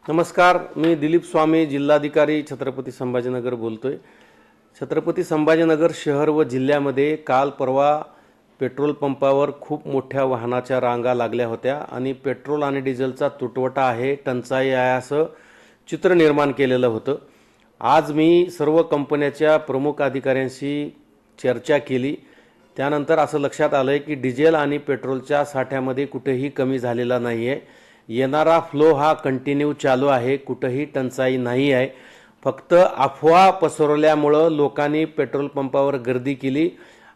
नमस्कार, मी दिलीप स्वामी, जिल्हाधिकारी छत्रपती संभाजीनगर बोलतोय। छत्रपती संभाजीनगर शहर व जिल्ह्यामध्ये काल परवा पेट्रोल पंपावर खूप मोठ्या वाहनाच्या रांगा लागल्या होत्या आणि पेट्रोल आणि डिझेलचा तुटवडा आहे, टंचाई आहे असं चित्र निर्माण केलेलं होतं। आज मी सर्व कंपन्यांच्या प्रमुख अधिकाऱ्यांशी चर्चा केली। त्यानंतर असं लक्षात आलं की डिझेल आणि पेट्रोलच्या साठ्यामध्ये कुठेही कमी झालेला नाही आहे। येणारा फ्लो हा कंटिन्यू चालू आहे, कुठेही टंचाई नाही आहे। फक्त अफवा पसरवल्यामुळं लोकांनी पेट्रोल पंपावर गर्दी केली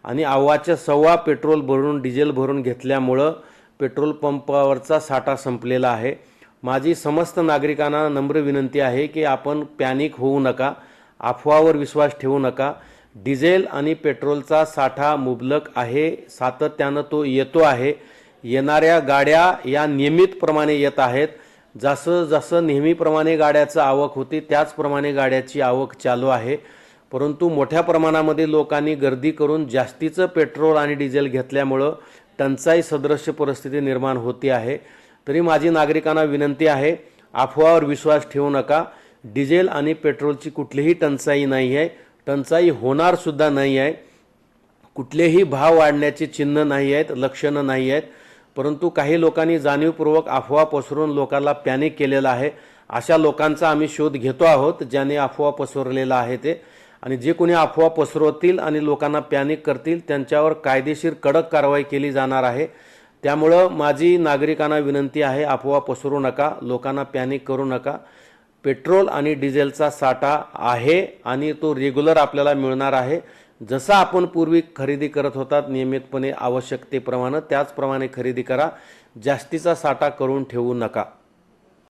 आणि अव्वाच्या सव्वा पेट्रोल भरून डिझेल भरून घेतल्यामुळं पेट्रोल पंपावरचा साठा संपलेला आहे। माझी समस्त नागरिकांना नम्र विनंती आहे की आपण पॅनिक होऊ नका, अफवावर विश्वास ठेवू नका। डिझेल आणि पेट्रोलचा साठा मुबलक आहे, सातत्यानं तो येतो आहे। येणाऱ्या गाड्या या नियमितप्रमाणे येत आहेत। जसं जसं नेहमीप्रमाणे गाड्याची आवक होती त्याचप्रमाणे गाड्याची आवक चालू आहे। परंतु मोठ्या प्रमाणामध्ये लोकांनी गर्दी करून जास्तीचं पेट्रोल आणि डिझेल घेतल्यामुळं टंचाई सदृश्य परिस्थिती निर्माण होती आहे। तरी माझी नागरिकांना विनंती आहे, अफवावर विश्वास ठेवू नका। डिझेल आणि पेट्रोलची कुठलीही टंचाई नाही आहे, टंचाई होणार सुद्धा नाही आहे। कुठलेही भाव वाढण्याचे चिन्ह नाही आहेत, लक्षणं नाही आहेत। परंतु काही लोकांनी जाणीवपूर्वक अफवा पसरवून लोकांना पॅनिक केलेला आहे। अशा लोकांचा आम्ही शोध घेतो आहोत ज्यांनी अफवा पसरवलेला आहे ते, आणि जे कोणी अफवा पसरवतील आणि लोकांना पॅनिक करतील त्यांच्यावर कायदेशीर कडक कारवाई केली जाणार आहे। त्यामुळं माझी नागरिकांना विनंती आहे, अफवा पसरवू नका, लोकांना पॅनिक करू नका। पेट्रोल आणि डिझेलचा साठा आहे आणि तो रेग्युलर आपल्याला मिळणार आहे। जसं आपण पूर्वी खरेदी करत होतात नियमितपणे आवश्यकतेप्रमाणे, त्याचप्रमाणे खरेदी करा। जास्तीचा साठा करून ठेवू नका।